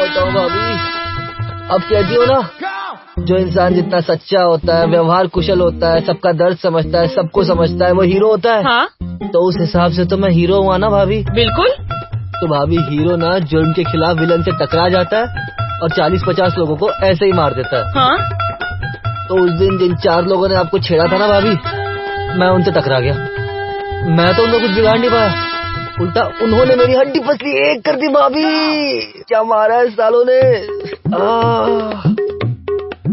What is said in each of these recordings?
बताओ भाभी, अब कहती हो ना, जो इंसान जितना सच्चा होता है, व्यवहार कुशल होता है, सबका दर्द समझता है, सबको समझता है, वो हीरो होता है। हाँ? तो उस हिसाब से तो मैं हीरो हुआ ना भाभी। बिल्कुल। तो भाभी, हीरो ना जुर्म के खिलाफ विलन से टकरा जाता है और 40-50 लोगों को ऐसे ही मार देता है। हाँ? तो उस दिन जिन 4 लोगों ने आपको छेड़ा था ना भाभी, मैं उनसे टकरा गया। मैं तो उनको कुछ बिगाड़ नहीं पाया, उल्टा उन्होंने मेरी हड्डी पसली एक कर दी भाभी। क्या मारा है सालों ने।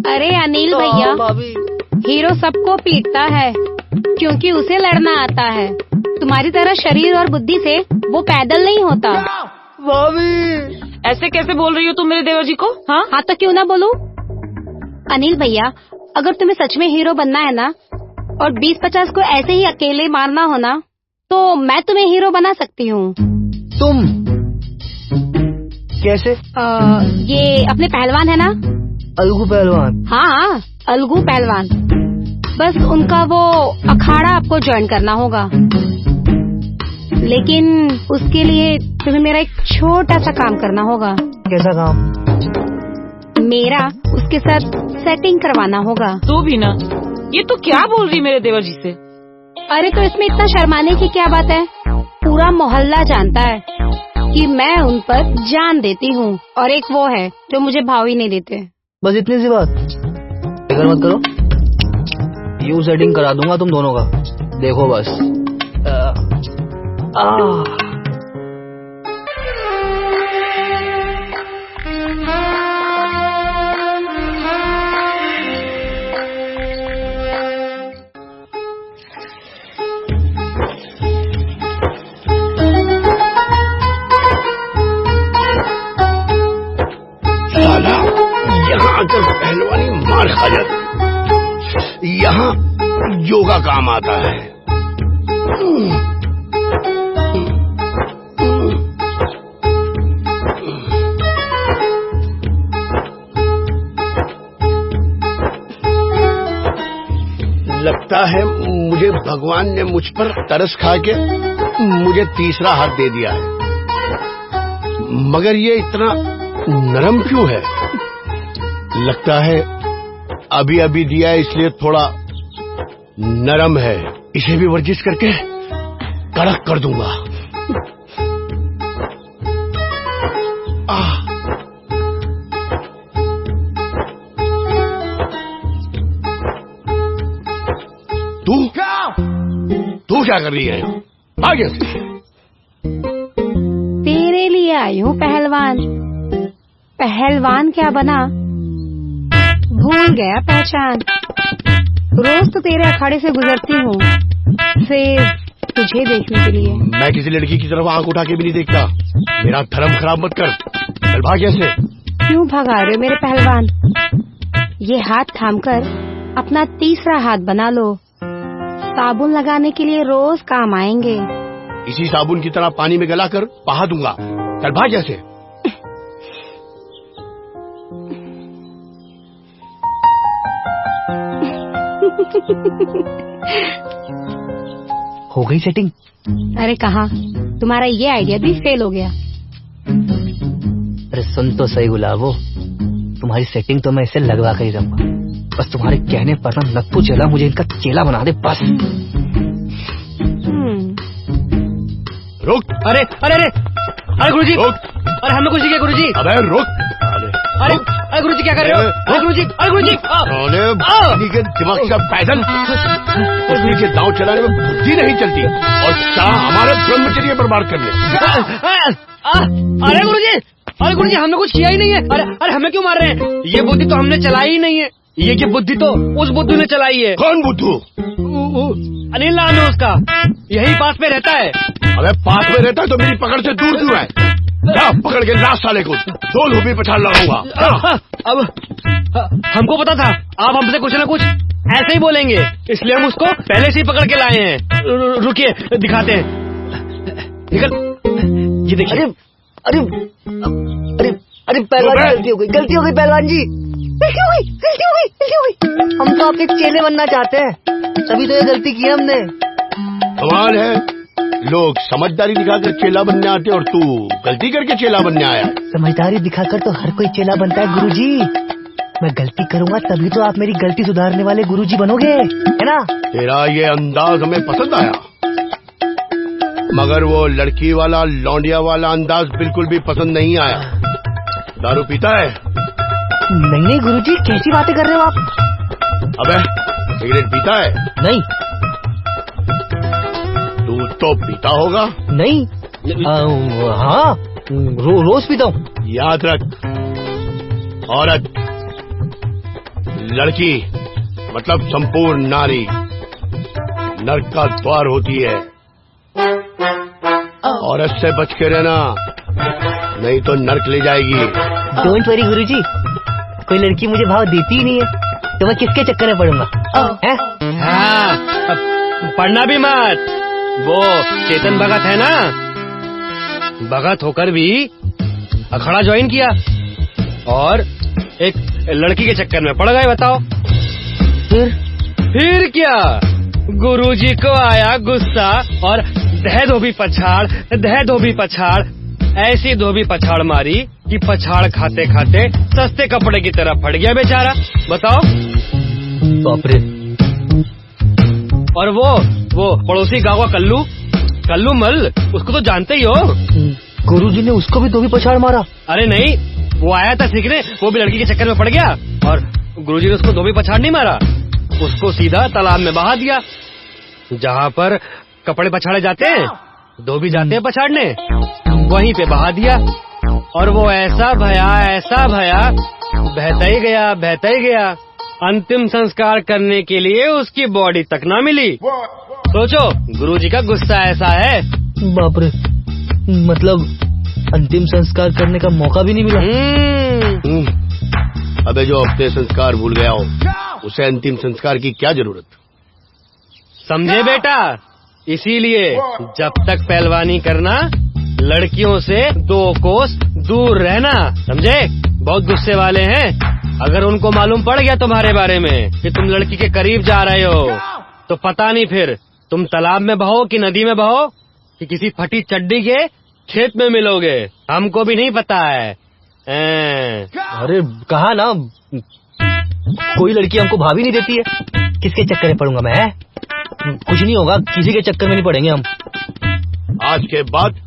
अरे अनिल भैया, भाभी, हीरो सबको पीटता है क्योंकि उसे लड़ना आता है। तुम्हारी तरह शरीर और बुद्धि से वो पैदल नहीं होता। भाभी, ऐसे कैसे बोल रही हो तुम मेरे देवर जी को? हाँ? हाँ तो क्यों ना बोलूं। अनिल भैया, अगर तुम्हें सच में हीरो बनना है ना, और 20-50 को ऐसे ही अकेले मारना हो ना, तो मैं तुम्हें हीरो बना सकती हूँ। तुम कैसे? ये अपने पहलवान है ना, अलगू पहलवान। हाँ, अलगू पहलवान। बस उनका वो अखाड़ा आपको ज्वाइन करना होगा, लेकिन उसके लिए तुम्हें मेरा एक छोटा सा काम करना होगा। कैसा काम? मेरा उसके साथ सेटिंग करवाना होगा। तो भी ना, ये तो क्या बोल रही मेरे देवर जी से। अरे तो इसमें इतना शर्माने की क्या बात है? पूरा मोहल्ला जानता है कि मैं उन पर जान देती हूँ, और एक वो है जो मुझे भाव ही नहीं देते। बस इतनी सी बात। फिक्र मत करो, यूं सेटिंग करा दूंगा तुम दोनों का, देखो बस। साला यहाँ आकर पहलवानी मार खा जाती, यहाँ योगा काम आता है। लगता है मुझे भगवान ने मुझ पर तरस खा के मुझे तीसरा हाथ दे दिया है, मगर ये इतना नरम क्यों है? लगता है अभी अभी दिया है इसलिए थोड़ा नरम है। इसे भी वर्जिश करके कड़क कर दूंगा। तू क्या कर रही है? आगे से। तेरे लिए आई हूँ पहलवान। पहलवान क्या बना, भूल गया पहचान। रोज तो तेरे अखाड़े से गुजरती हूँ सिर्फ तुझे देखने के लिए। मैं किसी लड़की की तरफ आंख उठा के भी नहीं देखता। मेरा धर्म खराब मत कर। चल भाग यहाँ से। क्यों भगा रहे हो मेरे पहलवान? ये हाथ थामकर अपना तीसरा हाथ बना लो। साबुन लगाने के लिए रोज काम आएंगे। इसी साबुन की तरह पानी में गलाकर बहा दूंगा। चल भाग यहाँ से। हो गई सेटिंग? अरे कहाँ, तुम्हारा ये आइडिया भी फेल हो गया। अरे सुन तो सही गुलाबो, तुम्हारी सेटिंग तो मैं इसे लगवा कर ही रहूंगा। बस तुम्हारे कहने पर ना नत्थू चेला मुझे इनका चेला बना दे बस। रुक। अरे अरे अरे अरे गुरुजी, अरे हमने कुछ नहीं किया गुरुजी। अबे रुक। अरे अरे गुरुजी क्या कर रहे हो? अरे गुरुजी, अरे गुरुजी। के दिमाग का पैदल उसी के दांव चलाने में बुद्धि नहीं चलती और चाह हमारे ब्रह्मचर्य बर्बाद करने। अरे गुरुजी हमने कुछ किया ही नहीं है। अरे अरे हमें क्यों मार रहे हैं? ये बुद्धि तो हमने चलाई ही नहीं है। ये बुद्धि तो उस बुद्धू ने चलाई है। कौन बुद्धू? अनिल नाम है उसका, यही पास में रहता है। अबे पास में रहता है तो मेरी पकड़ से दूर क्यों है? पकड़ के लास्ट साले को 2 लूपी पछाड़ लगाऊंगा। अब हमको पता था आप हमसे कुछ ना कुछ ऐसे ही बोलेंगे, इसलिए हम उसको पहले से ही पकड़ के लाए हैं। रुकिए दिखाते हैं। निकल, ये देखिए। अरे अरे अरे पहलवान जी, गलती हो गई पहलवान जी, गलती हो गई। हम तो आपके चेले बनना चाहते हैं, तभी तो ये गलती की हमने। कमाल है, लोग समझदारी दिखाकर चेला बनने आते और तू गलती करके चेला बनने आया। समझदारी दिखाकर तो हर कोई चेला बनता है गुरुजी। मैं गलती करूंगा तभी तो आप मेरी गलती सुधारने वाले गुरुजी बनोगे, है ना? तेरा ये अंदाज हमें पसंद आया, मगर वो लड़की वाला लौंडिया वाला अंदाज बिल्कुल भी पसंद नहीं आया। दारू पीता है? नहीं गुरुजी, कैसी बातें कर रहे हो आप? अबे सिगरेट पीता है? नहीं। तू तो पीता होगा? नहीं। हाँ, रोज पीता हूँ। याद रख, औरत, लड़की मतलब संपूर्ण नारी नर्क का द्वार होती है। औरत से बच के रहना, नहीं तो नर्क ले जाएगी। डोंट वरी गुरुजी, कोई लड़की मुझे भाव देती ही नहीं है, तो मैं किसके चक्कर में पड़ूंगा? हाँ, पढ़ना भी मत। वो चेतन भगत है ना, भगत होकर भी अखाड़ा ज्वाइन किया और एक लड़की के चक्कर में पड़ गए। बताओ फिर क्या? गुरुजी को आया गुस्सा और दह धोबी पछाड़, ऐसी धोबी पछाड़ मारी कि पछाड़ खाते खाते सस्ते कपड़े की तरह फट गया बेचारा। बताओ। बाप रे। और वो पड़ोसी गाँव का कल्लू मल, उसको तो जानते ही हो। गुरुजी ने उसको भी धोबी पछाड़ मारा? अरे नहीं, वो आया था सीखने, वो भी लड़की के चक्कर में पड़ गया और गुरुजी ने उसको धोबी पछाड़ नहीं मारा, उसको सीधा तालाब में बहा दिया। जहाँ पर कपड़े पछाड़े जाते हैं, धोबी जाते हैं पछाड़ने, वहीं पे बहा दिया। और वो ऐसा भया, बहता ही गया। अंतिम संस्कार करने के लिए उसकी बॉडी तक ना मिली। सोचो, गुरुजी का गुस्सा ऐसा है। बाप रे, मतलब अंतिम संस्कार करने का मौका भी नहीं मिला? अबे जो अपने संस्कार भूल गया हो, उसे अंतिम संस्कार की क्या जरूरत? समझे बेटा? इसीलिए जब तक पहलवानी करना, लड़कियों से 2 कोस दूर रहना, समझे? बहुत गुस्से वाले हैं। अगर उनको मालूम पड़ गया तुम्हारे बारे में कि तुम लड़की के करीब जा रहे हो, तो पता नहीं फिर तुम तालाब में बहो कि नदी में बहो कि किसी फटी चड्डी के खेत में मिलोगे। हमको भी नहीं पता है। अरे कहा ना, कोई लड़की हमको भाभी नहीं देती है, किसके चक्कर में पड़ूंगा मैं? कुछ नहीं होगा, किसी के चक्कर में नहीं पड़ेंगे हम। आज के बाद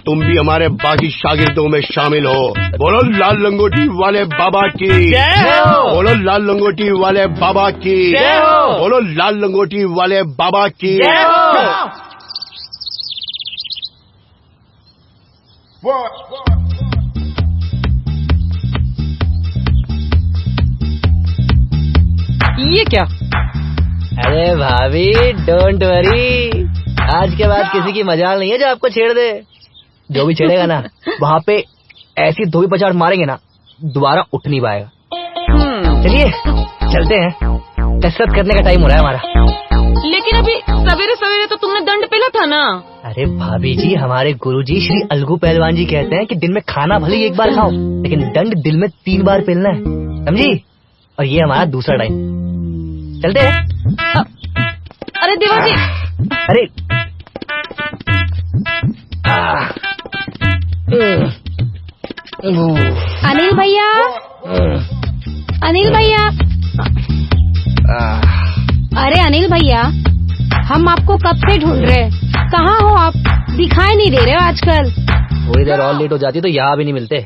तुम भी हमारे बाकी शागिर्दों में शामिल हो। बोलो लाल लंगोटी वाले बाबा की जय हो। बोलो लाल लंगोटी वाले बाबा की जय हो। बोलो लाल लंगोटी वाले बाबा की जय हो। ये क्या? अरे भाभी डोंट वरी, आज के बाद किसी की मजाल नहीं है जो आपको छेड़ दे। जो भी छेड़ेगा ना, वहाँ पे ऐसी धोबी पछाड़ मारेंगे ना, दोबारा उठ नहीं पाएगा। चलिए चलते हैं, कसरत करने का टाइम हो रहा है हमारा। लेकिन अभी सवेरे सवेरे तो तुमने दंड पेला था ना। अरे भाभी जी, हमारे गुरुजी श्री अलगू पहलवान जी कहते हैं कि दिन में खाना भले ही 1 बार खाओ, लेकिन दंड दिन में 3 बार पेलना है, समझी? और ये हमारा दूसरा टाइम। चलते हैं। अरे देवाजी। अरे अनिल भैया, अनिल भैया, अरे अनिल भैया, हम आपको कब से ढूंढ रहे हैं, कहाँ हो आप? दिखाई नहीं दे रहे हो आजकल। वो इधर और लेट हो जाती तो यहाँ भी नहीं मिलते।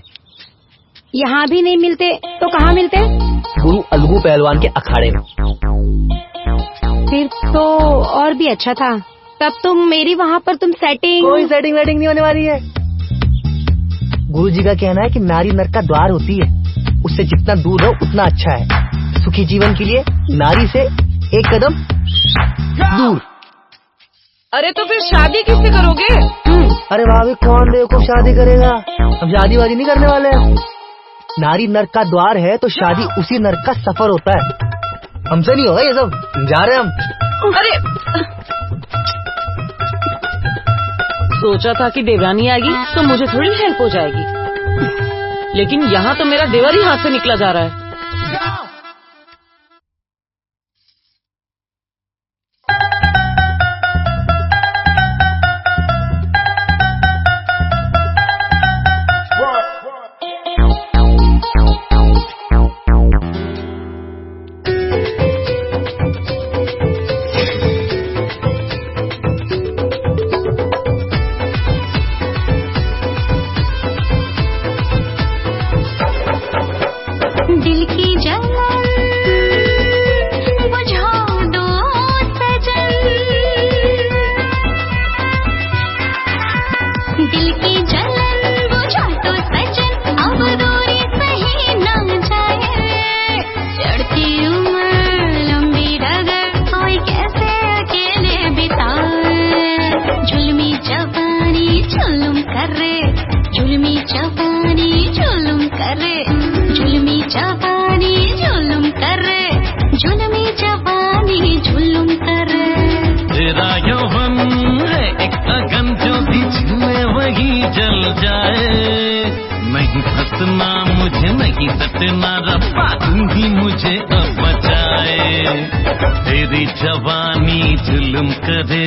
यहाँ भी नहीं मिलते तो कहाँ मिलते? गुरु अलगू पहलवान के अखाड़े में। फिर तो और भी अच्छा था। तब तुम मेरी वहाँ पर सेटिंग। कोई सेटिंग वेटिंग नहीं होने वाली है। गुरु जी का कहना है कि नारी नरक का द्वार होती है, उससे जितना दूर रहो उतना अच्छा है। सुखी जीवन के लिए नारी से 1 कदम दूर। अरे तो फिर शादी किससे करोगे? अरे भाभी, कौन बेवकूफ शादी करेगा? हम शादी वादी नहीं करने वाले हैं। नारी नरक का द्वार है तो शादी उसी नरक का सफर होता है। हमसे नहीं होगा ये सब, जा रहे हम। अरे सोचा था कि देवरानी आएगी तो मुझे थोड़ी हेल्प हो जाएगी, लेकिन यहाँ तो मेरा देवर ही हाथ से निकला जा रहा है। जवानी जुल्म करे, जुल्मी जवानी जुल्म करे। तेरा यौवन है एक अगन जो भी छुए वही जल जाए। नहीं फंसना मुझे, नहीं सटना रब्बा तुम ही मुझे अब बचाए। तेरी जवानी जुल्म करे,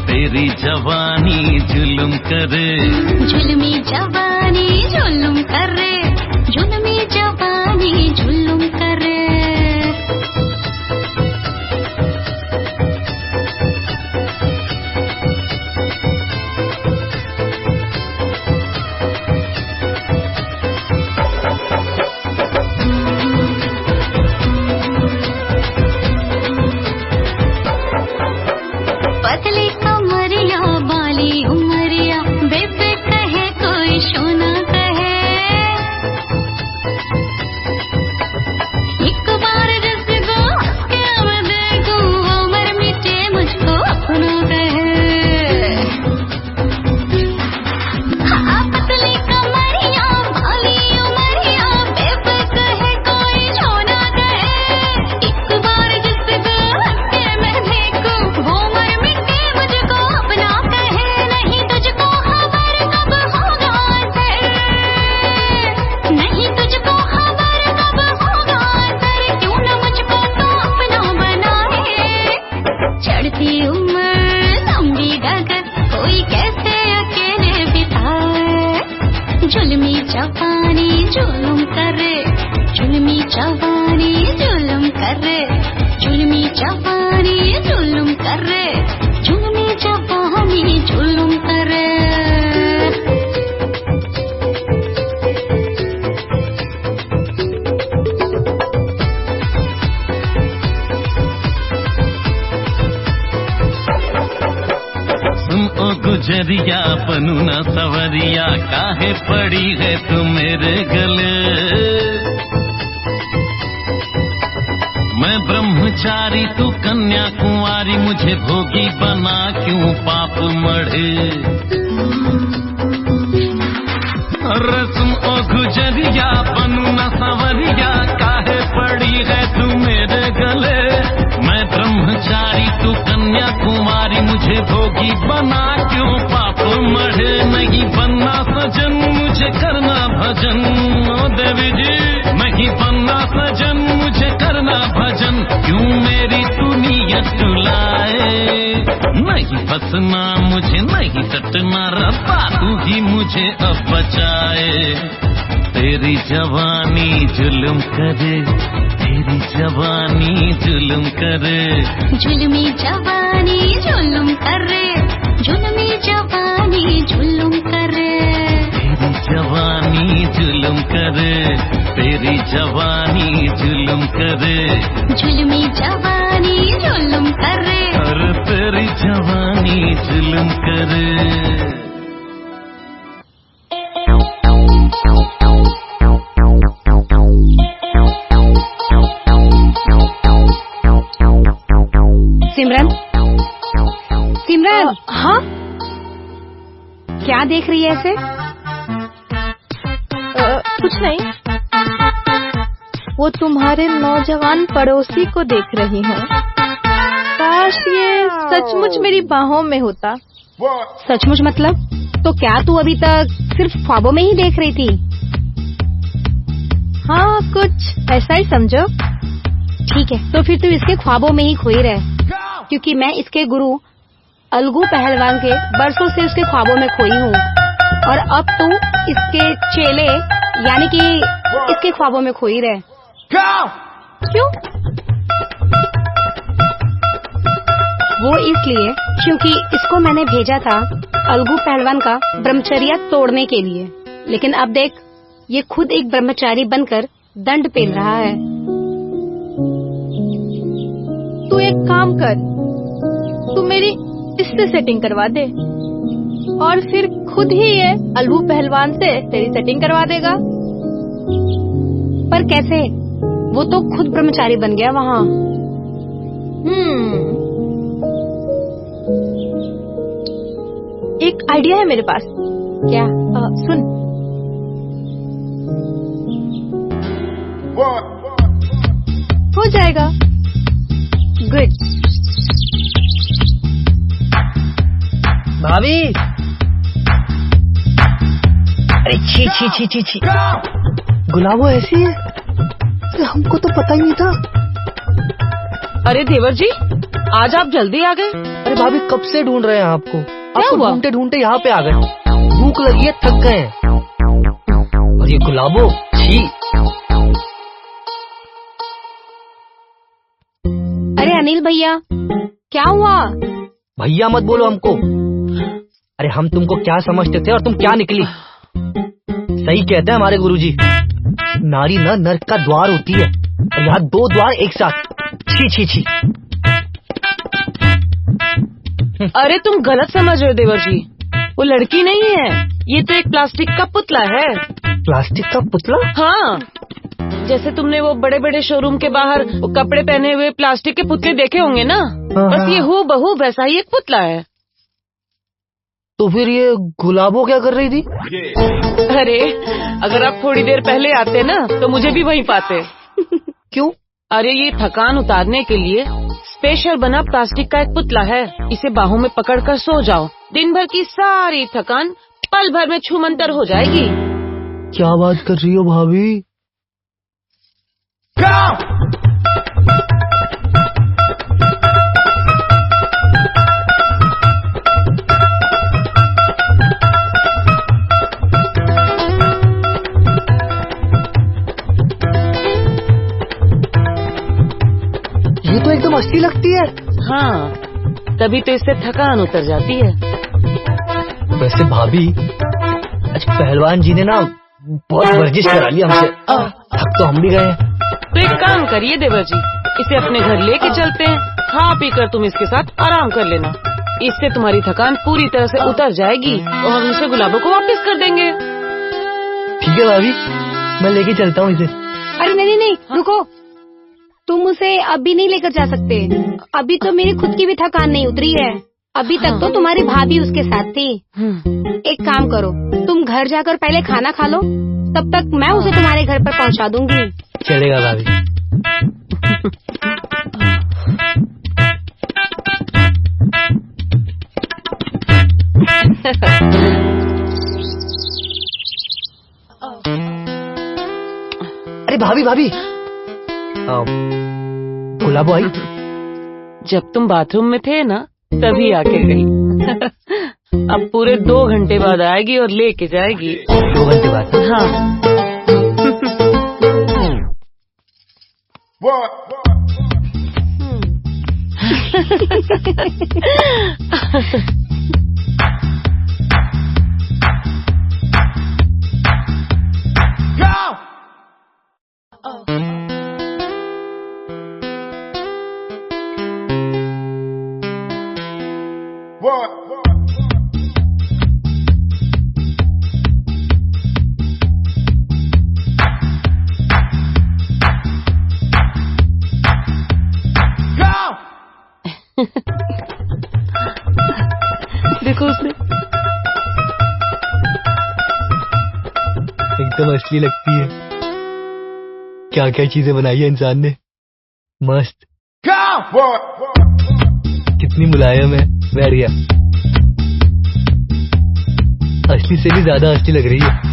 तेरी जवानी जुल्म करे। जुल्मी जवानी जुल्म करे, जुल्मी जवानी जुल्म करे। पतली कमरिया बाली उमरिया, बेबे कहे कोई सोना कहे। एक बार जिसको क्या मैं देखूं, उम्र मिटे मुझको अपना कहे। हाँ, पतली कमरिया बाली उमरिया, बेबे कहे कोई सोना कहे। एक बार जिसको क्या मैं देखूं, वो उम्र मिटे मुझको अपना कहे। नहीं तुझको खबर कब होगा असर, नहीं तुझको खबर कब होगा असर। क्यों न मुझको तो अपना बनाए। चढ़ती उम्र लंबी डगर, कोई कैसे अकेले बिताए। जुल्मी जवानी जुल्म करे, जुल्मी जवानी जुल्म करे। जुल्मी जवानी जुल्म करे, जुल्मी जवानी जुल्म करे। सुन ओ गुजरिया बनू न सवरिया, काहे पड़ी है तू मेरे गले। मैं ब्रह्मचारी तू कन्या कुंवारी, मुझे भोगी बना क्यों पाप मढ़े। अरे सुन ओ गुजरिया बनू न सवरिया, काहे पड़ी है तू मेरे गले। मैं ब्रह्मचारी तू कन्या कुंवारी, मुझे भोगी बना क्यों पाप मढ़े। नहीं बनना सजन मुझे करना भजन, ओ देवी जी नहीं बनना सजन मुझे करना भजन। क्यों मेरी तू नीयत टुलाए। नहीं फंसना मुझे, नहीं सटना रब्बा तू ही मुझे अब बचाए। तेरी जवानी जुल्म करे, तेरी जवानी जुल्म करे। जुल्मी जवानी जुल्म करे, जुल्मी जवानी जुल्म करे। तेरी जवानी जुल्म करे, तेरी जवानी जुल्म करे। जुल्मी जवानी जुल्म करे, अरे तेरी जवानी जुल्म करे। सिमरन, सिमरन। हाँ, क्या देख रही है ऐसे? कुछ नहीं, वो तुम्हारे नौजवान पड़ोसी को देख रही हूँ। काश ये सचमुच मेरी बाहों में होता। सचमुच मतलब? तो क्या तू अभी तक सिर्फ ख्वाबों में ही देख रही थी? हाँ, कुछ ऐसा ही समझो। ठीक है, तो फिर तू इसके ख्वाबों में ही खोई रहे, क्योंकि मैं इसके गुरु अलगू पहलवान के बरसों से उसके ख्वाबों में खोई हूँ, और अब तू इसके चेले यानी कि इसके ख्वाबों में खोई रहे। क्यों? वो इसलिए क्योंकि इसको मैंने भेजा था अलगू पहलवान का ब्रह्मचर्या तोड़ने के लिए, लेकिन अब देख ये खुद एक ब्रह्मचारी बनकर दंड पेल रहा है। तू एक काम कर, तू मेरी इससे सेटिंग करवा दे, और फिर खुद ही ये अलगू पहलवान से तेरी सेटिंग करवा देगा। पर कैसे? वो तो खुद ब्रह्मचारी बन गया वहाँ। एक आइडिया है मेरे पास। क्या? सुन। भाभी। अरे छी छी छी छी छी, गुलाबो ऐसी है? अरे हमको तो पता ही नहीं था। अरे देवर जी, आज आप जल्दी आ गए। अरे भाभी कब से ढूंढ रहे हैं आपको, आपको हुआ? ढूंढते ढूंढते यहाँ पे आ गए। भूख लगी है, थक गए हैं। और ये गुलाबो, छी। अरे अनिल भैया, क्या हुआ? भैया मत बोलो हमको। अरे हम तुमको क्या समझते थे और तुम क्या निकली। सही कहते हैं हमारे गुरुजी, नारी न नर्क का द्वार होती है, और यहाँ दो द्वार एक साथ। छी छी छी। अरे तुम गलत समझ रहे हो देवर जी, वो लड़की नहीं है, ये तो एक प्लास्टिक का पुतला है। प्लास्टिक का पुतला? हाँ, जैसे तुमने वो बड़े बड़े शोरूम के बाहर वो कपड़े पहने हुए प्लास्टिक के पुतले देखे होंगे ना, बस ये हूबहू वैसा ही एक पुतला है। तो फिर ये गुलाबो क्या कर रही थी? अरे अगर आप थोड़ी देर पहले आते ना तो मुझे भी वहीं पाते। क्यों? अरे ये थकान उतारने के लिए स्पेशल बना प्लास्टिक का एक पुतला है, इसे बाहों में पकड़कर सो जाओ, दिन भर की सारी थकान पल भर में छूमंतर हो जाएगी। क्या बात कर रही हो भाभी? ये तो एकदम असली लगती है। हाँ, तभी तो इससे थकान उतर जाती है। वैसे भाभी, आज पहलवान जी ने ना बहुत वर्जिश करा ली हमसे, थक तो हम भी गए। तो एक काम करिए देवर जी, इसे अपने घर लेके चलते हैं, खा पी कर तुम इसके साथ आराम कर लेना, इससे तुम्हारी थकान पूरी तरह से उतर जाएगी और हम इसे गुलाबों को वापस कर देंगे। ठीक है भाभी, मैं लेके चलता हूँ इसे। अरे नहीं नहीं, रुको, तुम उसे अभी नहीं लेकर जा सकते। अभी तो मेरी खुद की भी थकान नहीं उतरी है। अभी तक तो तुम्हारी भाभी उसके साथ थी। एक काम करो, तुम घर जाकर पहले खाना खा लो, तब तक मैं उसे तुम्हारे घर पर पहुंचा दूंगी। चलेगा भाभी। अरे भाभी भाभी, गुलाबो आई? जब तुम बाथरूम में थे ना तभी आके गई। अब पूरे 2 घंटे बाद आएगी और लेके जाएगी। 2 घंटे बाद? हाँ। देखो उसने, एकदम असली लगती है। क्या क्या चीजें बनाई है इंसान ने, मस्त। कितनी मुलायम है, बैठ गया। असली से भी ज्यादा असली लग रही है।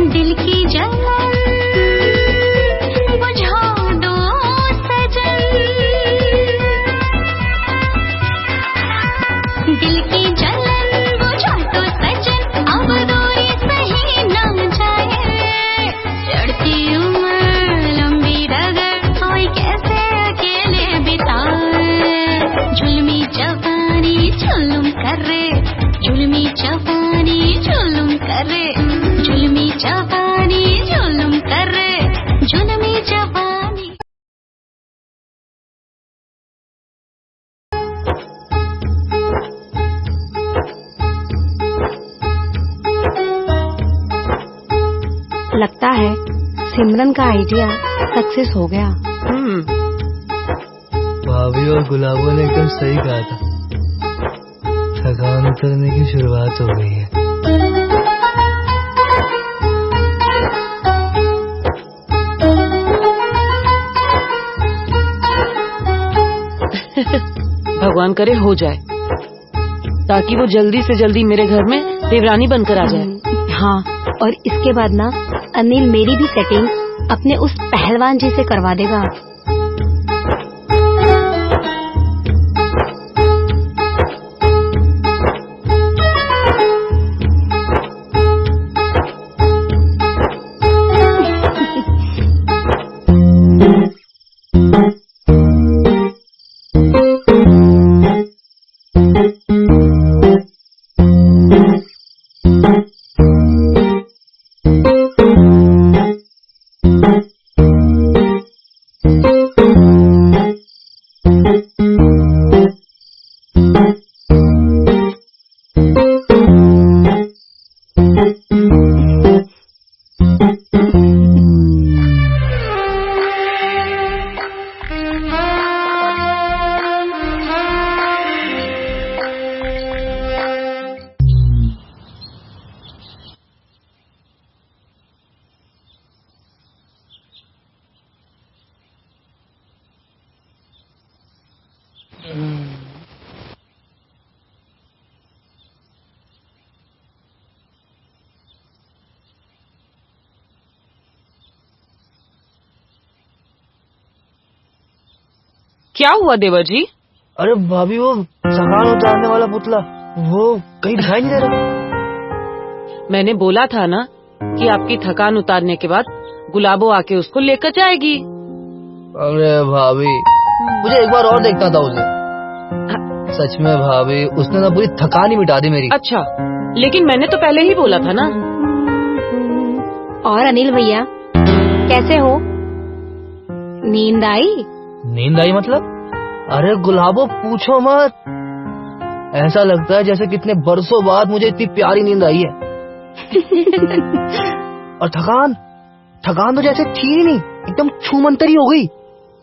दिल की जलन बुझा दो जवानी जुल्म करे जुल्मी जवानी। लगता है सिमरन का आइडिया सक्सेस हो गया। भाभी और गुलाबों ने एकदम सही कहा था, थकान उतरने की शुरुआत हो गई है। भगवान करे हो जाए, ताकि वो जल्दी से जल्दी मेरे घर में देवरानी बनकर आ जाए। हाँ, और इसके बाद ना अनिल मेरी भी सेटिंग अपने उस पहलवान जी से करवा देगा। क्या हुआ देवर जी? अरे भाभी, वो सामान उतारने वाला पुतला वो कहीं दिखाई नहीं दे रहा। मैंने बोला था ना कि आपकी थकान उतारने के बाद गुलाबो आके उसको लेकर जाएगी। अरे भाभी, मुझे एक बार और देखना था उसे। सच में भाभी, उसने ना पूरी थकान ही मिटा दी मेरी। अच्छा, लेकिन मैंने तो पहले ही बोला था ना। और अनिल भैया कैसे हो? नींद आई? नींद आई मतलब? अरे गुलाबो पूछो मत, ऐसा लगता है जैसे कितने बरसों बाद मुझे इतनी प्यारी नींद आई है। और थकान तो जैसे थी ही नहीं, एकदम छूमंतरी हो गई।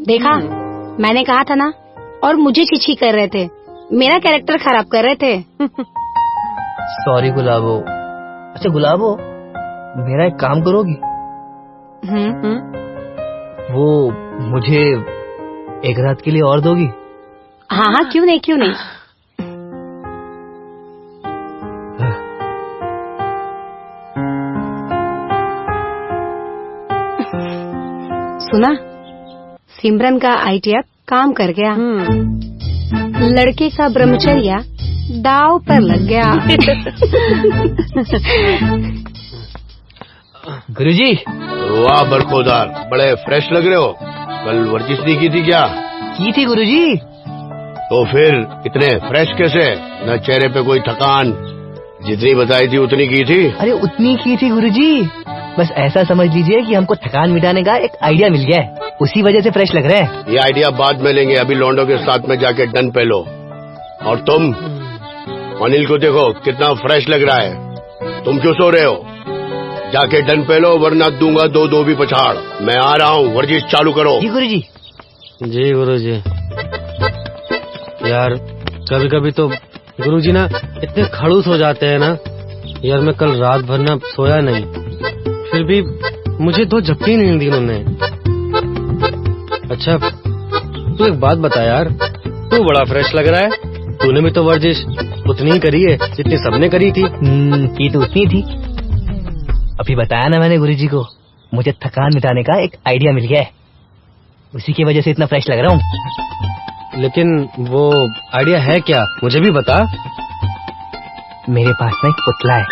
देखा, मैंने कहा था ना। और मुझे चिची कर रहे थे, मेरा कैरेक्टर खराब कर रहे थे। सॉरी गुलाबो। अच्छा गुलाबो, मेरा एक काम करोगी? वो मुझे एक रात के लिए और दोगी? हाँ हाँ, क्यों नहीं क्यों नहीं। सुना, सिमरन का आइडिया काम कर गया। लड़के का ब्रह्मचर्य दाव पर लग गया। गुरुजी। वाह बरखोदार, बड़े फ्रेश लग रहे हो। कल वर्जिश नहीं की थी क्या? की थी गुरुजी। तो फिर इतने फ्रेश कैसे? न चेहरे पे कोई थकान, जितनी बताई थी उतनी की थी? अरे उतनी की थी गुरुजी, बस ऐसा समझ लीजिए कि हमको थकान मिटाने का एक आइडिया मिल गया है, उसी वजह से फ्रेश लग रहे हैं। ये आइडिया बाद में लेंगे, अभी लौंडों के साथ में जाके डन पे लो। और तुम अनिल को देखो कितना फ्रेश लग रहा है। तुम क्यों सो रहे हो? जाके डन पे लो, वरना दूंगा दो भी पछाड़। मैं आ रहा हूँ, वर्जिश चालू करो। जी गुरुजी। जी गुरुजी। यार कभी कभी तो गुरुजी ना इतने खड़ूस हो जाते हैं ना। यार मैं कल रात भर ना सोया नहीं, फिर भी मुझे 2 झपकी नींद दी उन्होंने। अच्छा तू एक बात बता यार, तू बड़ा फ्रेश लग रहा है। तूने भी तो वर्जिश उतनी ही करी है जितनी सबने करी थी। की तो उतनी थी। अभी बताया ना मैंने गुरुजी को, मुझे थकान मिटाने का एक आइडिया मिल गया है, उसी की वजह से इतना फ्रेश लग रहा हूँ। लेकिन वो आइडिया है क्या, मुझे भी बता। मेरे पास ना एक पुतला है,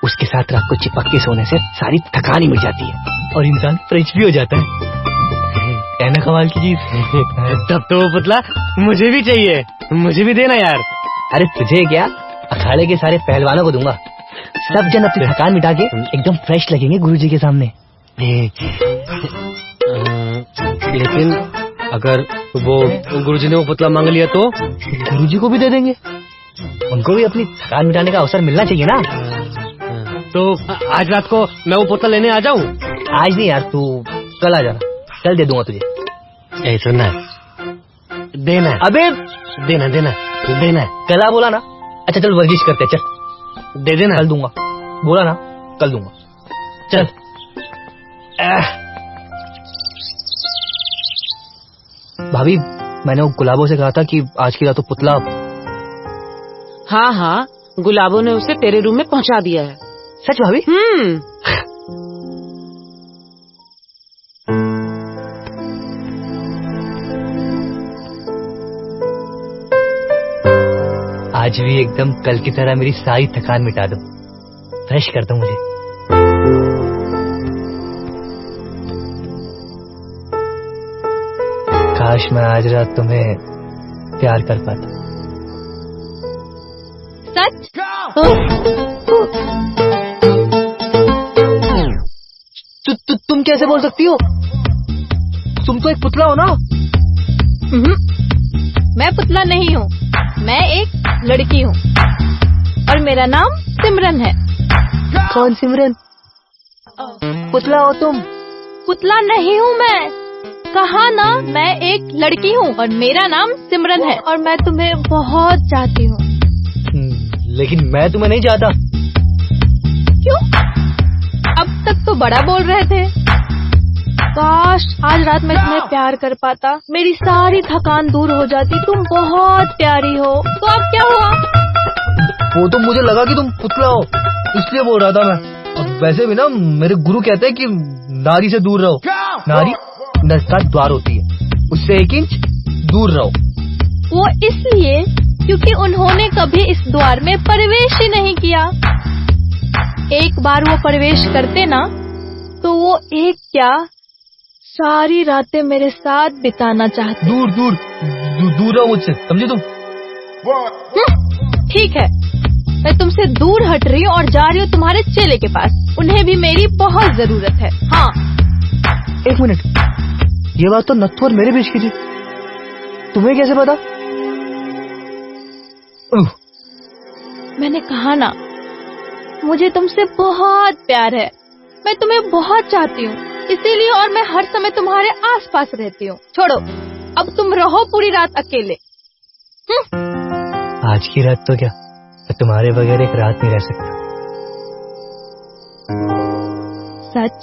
उसके साथ रात को चिपक के सोने से सारी थकान ही मिट जाती है और इंसान फ्रेश भी हो जाता है। है ना कमाल की चीज? तब तो वो पुतला मुझे भी चाहिए, मुझे भी देना यार। अरे तुझे क्या, अखाड़े के सारे पहलवानों को दूंगा। सब जन अपनी थकान मिटा के एकदम फ्रेश लगेंगे गुरुजी के सामने। लेकिन अगर वो गुरुजी ने वो पुतला मांग लिया तो? गुरुजी को भी दे देंगे, उनको भी अपनी थकान मिटाने का अवसर मिलना चाहिए ना। तो आज रात को मैं वो पुतला लेने आ जाऊं? आज नहीं यार, तू कल आ जाना, कल दे दूंगा तुझे। ऐसा ना, देना। अबे देना देना देना। कल आ बोला ना। अच्छा चल वर्जिश करते, चल दे देना। कल दूंगा, बोला ना कल दूंगा, चल। भाभी मैंने वो गुलाबों से कहा था कि आज की रात तो पुतला। हाँ हाँ, गुलाबों ने उसे तेरे रूम में पहुंचा दिया है। सच भाभी? आज भी एकदम कल की तरह मेरी सारी थकान मिटा दो, फ्रेश कर दो मुझे। काश मैं आज रात तुम्हें प्यार कर पाता। सच? तुम कैसे बोल सकती हो? तुम तो एक पुतला हो ना। मैं पुतला नहीं हूँ, मैं एक लड़की हूँ और मेरा नाम सिमरन है। कौन सिमरन? पुतला हो तुम? पुतला नहीं हूँ मैं, कहा ना मैं एक लड़की हूँ और मेरा नाम सिमरन है और मैं तुम्हें बहुत चाहती हूँ। लेकिन मैं तुम्हें नहीं चाहता। क्यों? अब तक तो बड़ा बोल रहे थे। काश आज रात मैं तुम्हें प्यार कर पाता, मेरी सारी थकान दूर हो जाती। तुम बहुत प्यारी हो। तो अब क्या हुआ? वो तो मुझे लगा कि तुम पुतला हो, इसलिए बोल रहा था मैं। अब वैसे भी ना मेरे गुरु कहते हैं कि नारी से दूर रहो। नारी नस का द्वार होती है, उससे 1 इंच दूर रहो। वो इसलिए क्योंकि उन्होंने कभी इस द्वार में प्रवेश ही नहीं किया। एक बार वो प्रवेश करते ना तो वो एक क्या सारी रातें मेरे साथ बिताना चाहते। दूर दूर दूर रहो मुझसे, समझे तुम? ठीक है, मैं तुमसे दूर हट रही हूँ और जा रही हूँ तुम्हारे चेले के पास। उन्हें भी मेरी बहुत जरूरत है। हाँ 1 मिनट, ये बात तो नत्थु और मेरे बीच की थी, तुम्हें कैसे पता? मैंने कहा ना, मुझे तुमसे बहुत प्यार है, मैं तुम्हें बहुत चाहती हूँ, इसीलिए और मैं हर समय तुम्हारे आसपास रहती हूँ। छोड़ो, अब तुम रहो पूरी रात अकेले। आज की रात तो क्या, मैं तुम्हारे बगैर एक रात नहीं रह सकता। सच?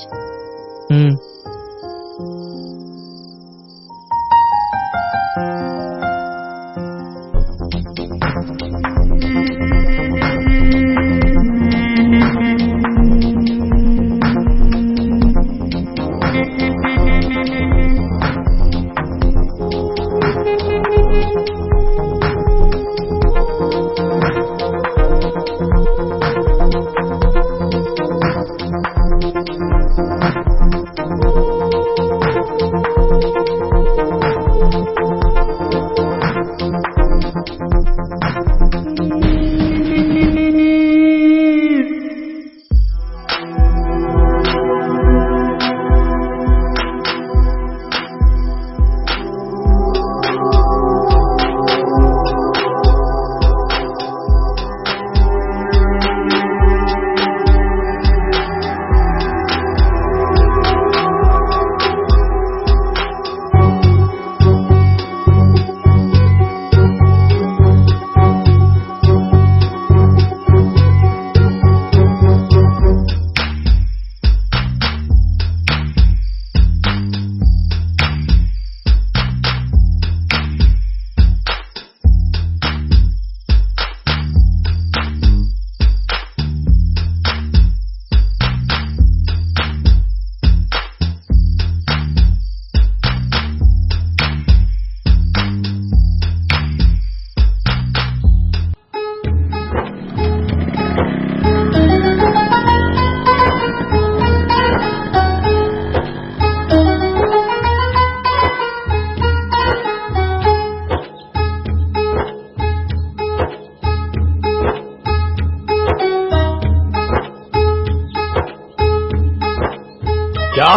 क्या?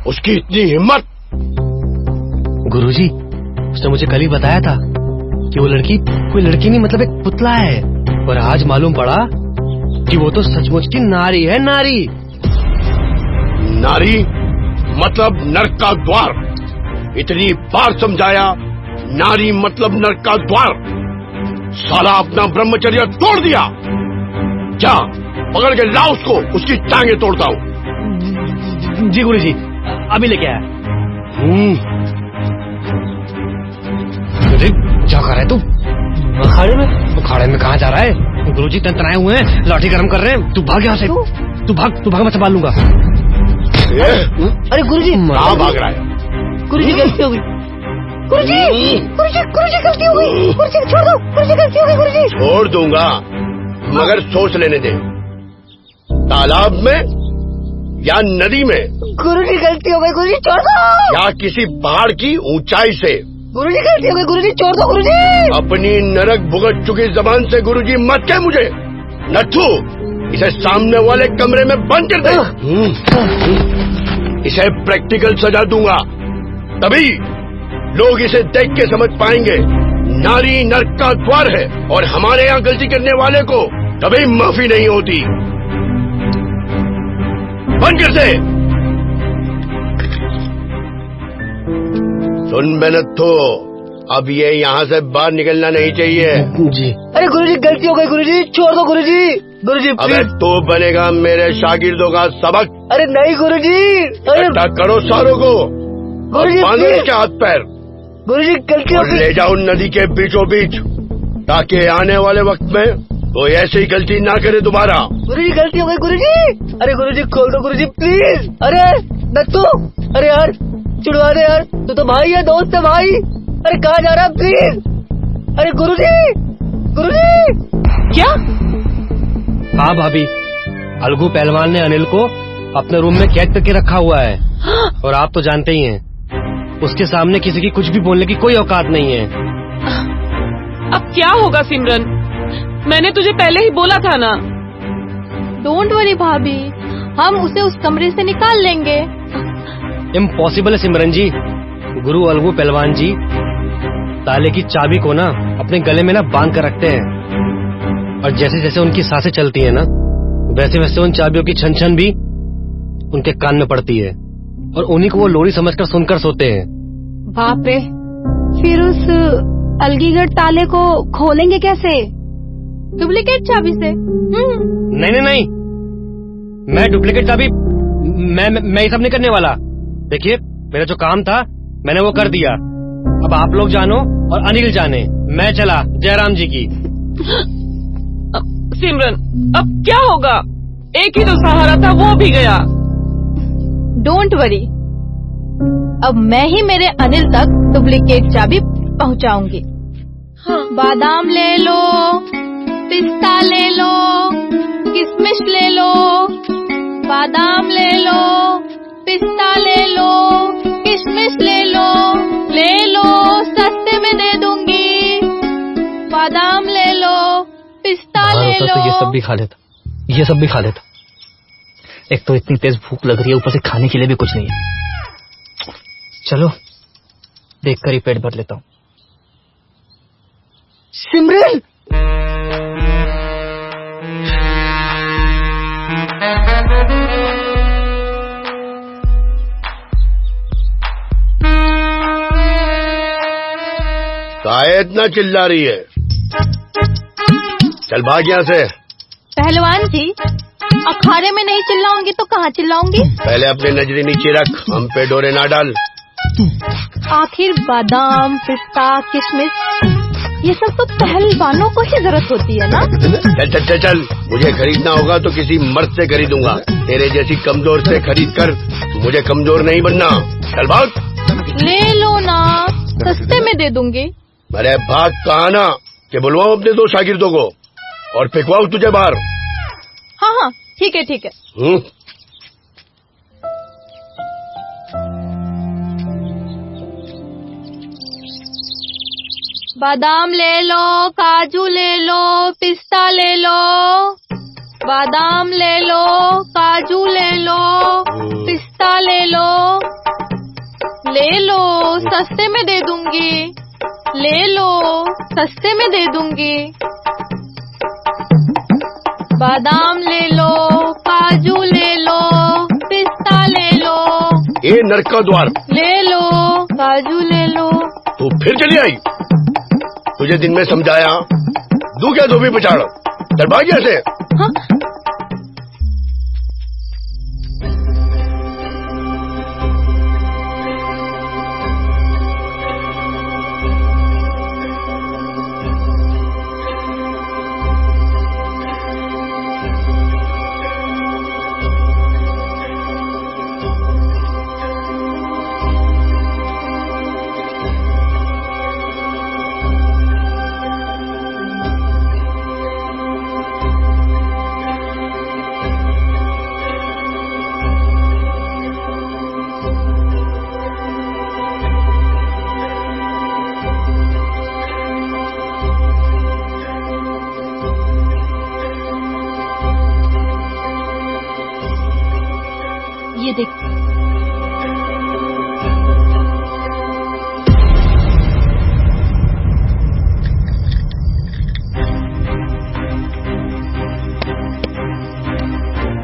उसकी इतनी हिम्मत? गुरुजी, उसने मुझे कल ही बताया था कि वो लड़की कोई लड़की नहीं, मतलब एक पुतला है। पर आज मालूम पड़ा कि वो तो सचमुच की नारी है, नारी। नारी मतलब नरक का द्वार। इतनी बार समझाया, नारी मतलब नरक का द्वार। साला अपना ब्रह्मचर्य तोड़ दिया। जा पकड़ के ला उसको, उसकी टांगे तोड़ता हूँ। जी गुरुजी, अभी लेके आया। क्या कर रहा है तू? अखाड़े में? अखाड़े में कहाँ जा रहा है? गुरुजी तंतनाए हुए हैं, लाठी गर्म कर रहे हैं। तू भाग यहाँ से। तू भाग, मैं संभाल लूंगा। अरे गुरुजी, कहाँ भाग रहा है? गुरुजी गलती हो गई। गुरुजी गलती हो गई। गुरुजी छोड़ दो, गुरुजी गलती हो गई। गुरुजी छोड़ दूंगा, मगर सोच लेने दे। तालाब में या नदी में? गुरुजी गलती हो गई। गुरुजी छोड़ दो। या किसी पहाड़ की ऊंचाई से? गुरुजी गलती हो गई। गुरुजी छोड़ दो। गुरुजी अपनी नरक भुगत चुकी जबान से गुरुजी मत कह मुझे। नथु, इसे सामने वाले कमरे में बंद कर दे। इसे प्रैक्टिकल सजा दूंगा, तभी लोग इसे देख के समझ पाएंगे नारी नरक का द्वार है, और हमारे यहाँ गलती करने वाले को कभी माफी नहीं होती। बंद कर दे। सुन बेनत्थो, अब ये यहाँ से बाहर निकलना नहीं चाहिए। जी। अरे गुरुजी गलती हो गई। गुरुजी छोड़ दो। गुरुजी अबे तो बनेगा मेरे शागिर्दों का सबक। अरे नहीं गुरुजी। अरे इकट्ठा करो सारों को, गुरुजी बांधो इसके हाथ पैर, गुरुजी गलती हो और गई। ले जाओ नदी के बीचों बीच, ताकि आने वाले वक्त में कोई ऐसी गलती ना करे दोबारा। गुरुजी गलती हो गई। गुरुजी अरे गुरुजी खोल दो गुरुजी प्लीज। अरे नत्थू, अरे यार छुड़वा दे यार, तू तो भाई है, दोस्त है भाई। अरे कहाँ जा रहा है प्लीज? अरे गुरुजी क्या? हाँ भाभी, अलगू पहलवान ने अनिल को अपने रूम में कैद करके रखा हुआ है, और आप तो जानते ही हैं उसके सामने किसी की कुछ भी बोलने की कोई औकात नहीं है। अब क्या होगा सिमरन? मैंने तुझे पहले ही बोला था ना। डोंट वरी भाभी, हम उसे उस कमरे से निकाल लेंगे। इम्पॉसिबल है सिमरन जी। गुरु अलगू पहलवान जी ताले की चाबी को ना अपने गले में ना बांध कर रखते हैं, और जैसे जैसे उनकी सांसें चलती है ना, वैसे वैसे उन चाबियों की छन छन भी उनके कान में पड़ती है, और उन्हीं को वो लोरी समझकर सुनकर सोते हैं। बाप रे, फिर उस अलगीगढ़ ताले को खोलेंगे कैसे? डुप्लीकेट चाबी से? नहीं, मैं डुप्लीकेट चाबी मैं ये सब नहीं करने वाला। देखिए, मेरा जो काम था मैंने वो कर दिया। अब आप लोग जानो और अनिल जाने। मैं चला जयराम जी की। सिमरन अब क्या होगा? एक ही तो सहारा था, वो भी गया। डोंट वरी, अब मैं ही मेरे अनिल तक डुप्लीकेट चाबी पहुंचाऊंगी। बादाम ले लो, पिस्ता ले लो, किशमिश ले लो। बादाम ले लो, पिस्ता ले लो, किशमिश ले लो, सस्ते में दे दूंगी। बादाम ले लो, पिस्ता ले लो। तो ये सब भी खा लेता। एक तो इतनी तेज भूख लग रही है, ऊपर से खाने के लिए भी कुछ नहीं है। चलो देखकर ही पेट भर लेता हूँ। सिमरन, काहे इतना चिल्ला रही है? चल भाग यहाँ से। पहलवान जी, अखाड़े में नहीं चिल्लाऊंगी तो कहाँ चिल्लाऊंगी? पहले अपने नजरें नीचे रख, हम पे डोरे ना डाल। आखिर बादाम, पिस्ता, किशमिश, ये सब तो पहलवानों को ही जरूरत होती है ना? चल, मुझे खरीदना होगा तो किसी मर्द से खरीदूंगा। तेरे जैसी कमजोर से खरीद कर मुझे कमजोर नहीं बनना। चल भाग। ले लो ना, सस्ते में दे दूंगी। अरे भाग कहाँ ना, कि बुलवाऊं अपने 2 शागिर्दों को और फेंकवाऊं तुझे बाहर। हाँ, ठीक है। बादाम ले लो, काजू ले लो, पिस्ता ले लो। बादाम ले लो, काजू ले लो, ले लो, सस्ते में दे दूंगी। ले लो, सस्ते में दे दूंगी। बादाम ले लो, काजू ले लो, पिस्ता ले लो। ये नरक का द्वार। ले लो, काजू ले लो। तू फिर चली आई? तुझे दिन में समझाया, दू क्या धोबी पछाड़, चल भाग यहाँ से। हाँ? ये देख।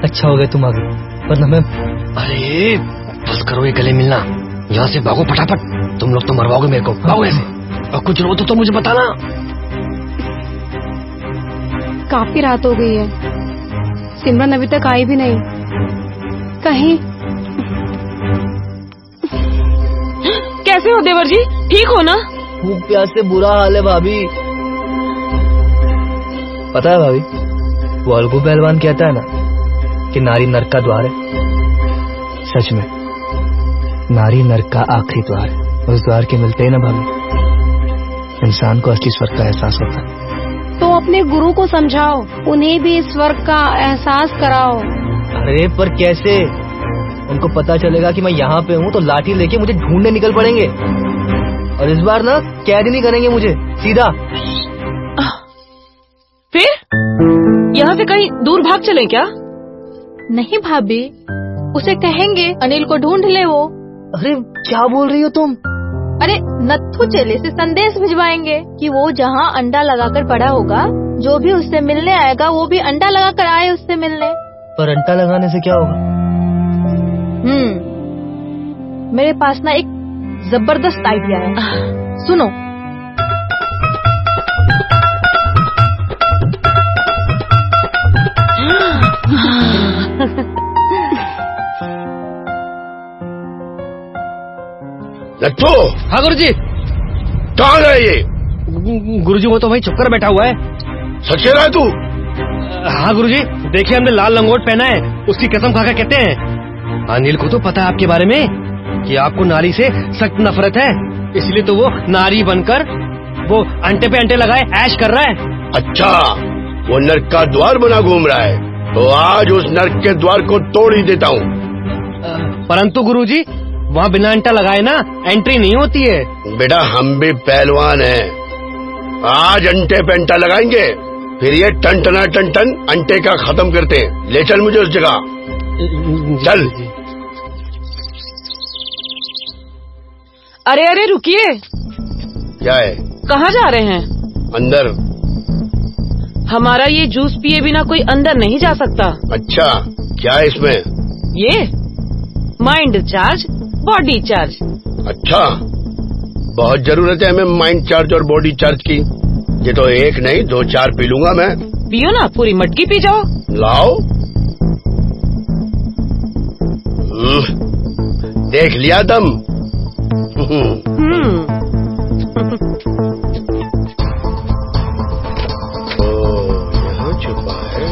अच्छा हो गया तुम आ गए, वरना मैं। अरे बस करो ये गले मिलना, यहाँ से भागो फटाफट। तुम लोग तो मरवाओगे मेरे को, भागो ऐसे। और कुछ रो तो मुझे बताना। काफी रात हो गई है, सिमरन अभी तक आई भी नहीं। कहीं कैसे हो देवर जी, ठीक हो ना? भूख प्यास से बुरा हाल है भाभी। पता है भाभी, वो अलगू पहलवान कहता है ना कि नारी नरक का द्वार है। सच में नारी नरक का आखिरी द्वार है। उस द्वार के मिलते ही ना भाभी, इंसान को असली स्वर्ग का एहसास होता है। तो अपने गुरु को समझाओ, उन्हें भी इस स्वर्ग का एहसास कराओ। अरे पर कैसे? उनको पता चलेगा कि मैं यहाँ पे हूँ तो लाठी लेके मुझे ढूंढने निकल पड़ेंगे, और इस बार ना कैद नहीं करेंगे मुझे, सीधा। फिर यहाँ से कहीं दूर भाग चले क्या? नहीं भाभी, उसे कहेंगे अनिल को ढूंढ ले वो। अरे क्या बोल रही हो तुम? अरे नत्थु चेले से संदेश भिजवाएंगे कि वो जहाँ अंडा लगाकर पड़ा होगा, जो भी उससे मिलने आएगा वो भी अंडा लगाकर आए उससे मिलने। पर अंडा लगाने से क्या होगा? मेरे पास ना एक जबरदस्त आइडिया है, सुनो। लट्टू। हाँ गुरुजी। कहाँ गया ये? गुरुजी वो तो भाई चुप कर बैठा हुआ है। सच कह रहा है तू? हाँ गुरुजी, देखिए हमने लाल लंगोट पहना है, उसकी कसम खाकर कहते हैं। अनिल को तो पता है आपके बारे में कि आपको नारी से सख्त नफरत है, इसलिए तो वो नारी बनकर वो अंटे पे अंटे लगाए ऐश कर रहा है। अच्छा, वो नर्क का द्वार बना घूम रहा है, तो आज उस नर्क के द्वार को तोड़ ही देता हूँ। परंतु गुरुजी, वहाँ बिना अंटा लगाए ना एंट्री नहीं होती है। बेटा हम भी पहलवान हैं, आज अंटे पे अंटा लगाएंगे, फिर ये टन अंटे का खत्म करते हैं। ले चल मुझे उस जगह, चल। अरे अरे रुकिए। क्या है? कहाँ जा रहे हैं? अंदर। हमारा ये जूस पिए बिना कोई अंदर नहीं जा सकता। अच्छा, क्या है इसमें? ये माइंड चार्ज, बॉडी चार्ज। अच्छा, बहुत जरूरत है हमें माइंड चार्ज और बॉडी चार्ज की। ये तो एक नहीं 2-4 पी लूंगा मैं। पियो ना, पूरी मटकी पी जाओ। लाओ। देख लिया दम। यहाँ छुपा है।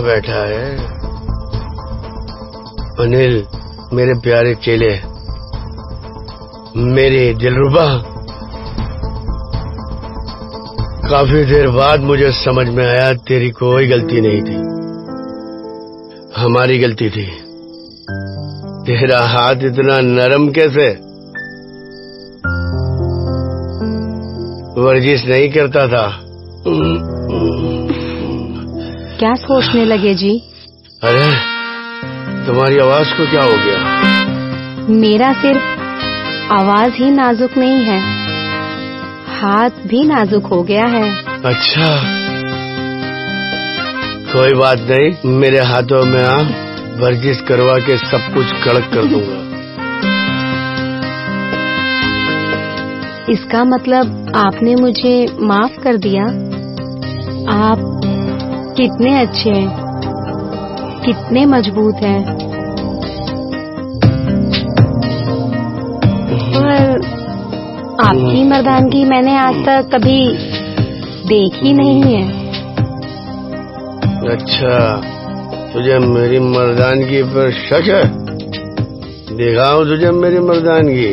बैठा है अनिल, मेरे प्यारे चेले, मेरे दिलरुबा। काफी देर बाद मुझे समझ में आया तेरी कोई गलती नहीं थी, हमारी गलती थी। तेरा हाथ इतना नरम कैसे? वर्जिश नहीं करता था। क्या सोचने लगे जी? अरे तुम्हारी आवाज को क्या हो गया? मेरा सिर्फ आवाज ही नाजुक नहीं है, हाथ भी नाजुक हो गया है। अच्छा कोई बात नहीं, मेरे हाथों में आ, वर्जिश करवा के सब कुछ कड़क कर दूंगा। इसका मतलब आपने मुझे माफ कर दिया? आप कितने अच्छे हैं, कितने मजबूत हैं। पर आपकी मर्दानगी मैंने आज तक कभी देखी नहीं है। अच्छा तुझे मेरी मर्दानगी पर शक है? दिखाऊं तुझे मेरी मर्दानगी।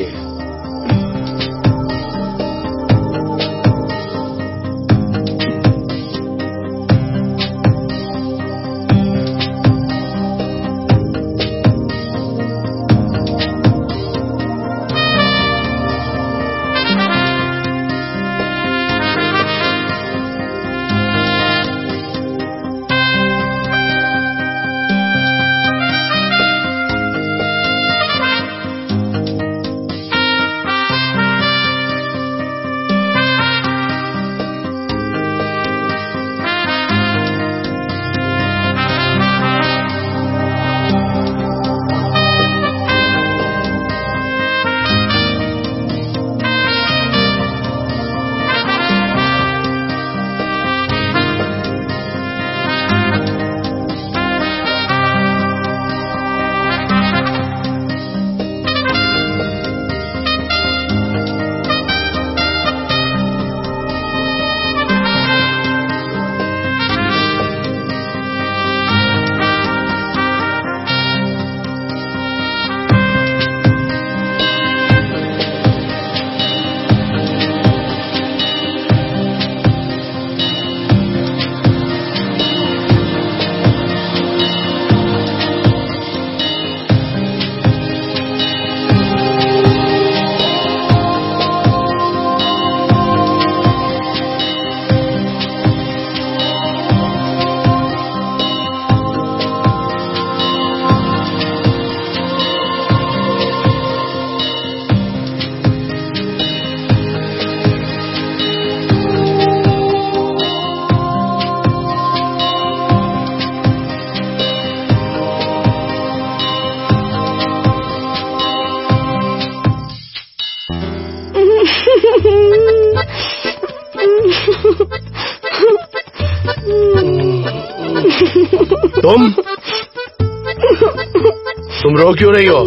तुम रो क्यों रही हो?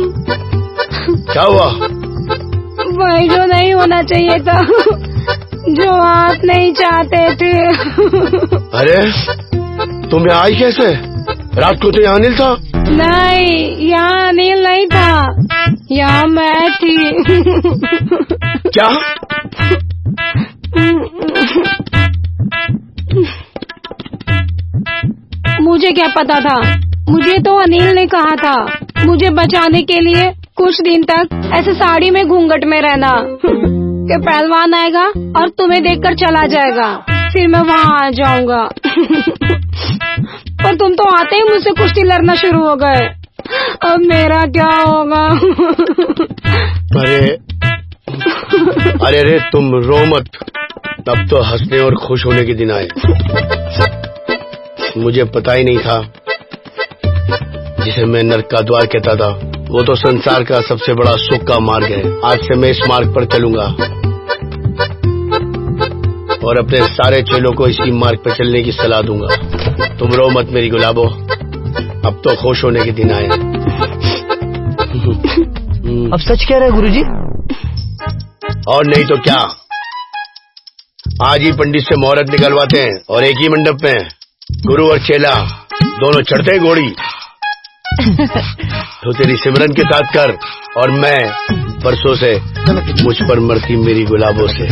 क्या हुआ? वही जो नहीं होना चाहिए था, जो आप नहीं चाहते थे। अरे तुम यहाँ आई कैसे? रात को तो यहाँ अनिल था। नहीं, यहाँ अनिल नहीं था, यहाँ मैं थी। क्या? मुझे क्या पता था? मुझे तो अनिल ने कहा था मुझे बचाने के लिए कुछ दिन तक ऐसे साड़ी में घूंघट में रहना, कि पहलवान आएगा और तुम्हें देखकर चला जाएगा, फिर मैं वहाँ आ जाऊंगा। पर तुम तो आते ही मुझसे कुश्ती लड़ना शुरू हो गए। अब मेरा क्या होगा? अरे तुम रो मत, तब तो हंसने और खुश होने के दिन आए। मुझे पता ही नहीं था, जिसे मैं नरक का द्वार कहता था, वो तो संसार का सबसे बड़ा सुख का मार्ग है। आज से मैं इस मार्ग पर चलूंगा और अपने सारे चेलों को इसी मार्ग पर चलने की सलाह दूंगा। तुम रो मत मेरी गुलाबो, अब तो खुश होने के दिन आए। अब सच कह रहे हैं गुरुजी? और नहीं तो क्या, आज ही पंडित से मुहूर्त निकलवाते हैं और एक ही मंडप में गुरु और चेला दोनों चढ़ते हैं घोड़ी। तो तेरी सिमरन के साथ कर, और मैं परसों से मुझ पर मरती मेरी गुलाबों से।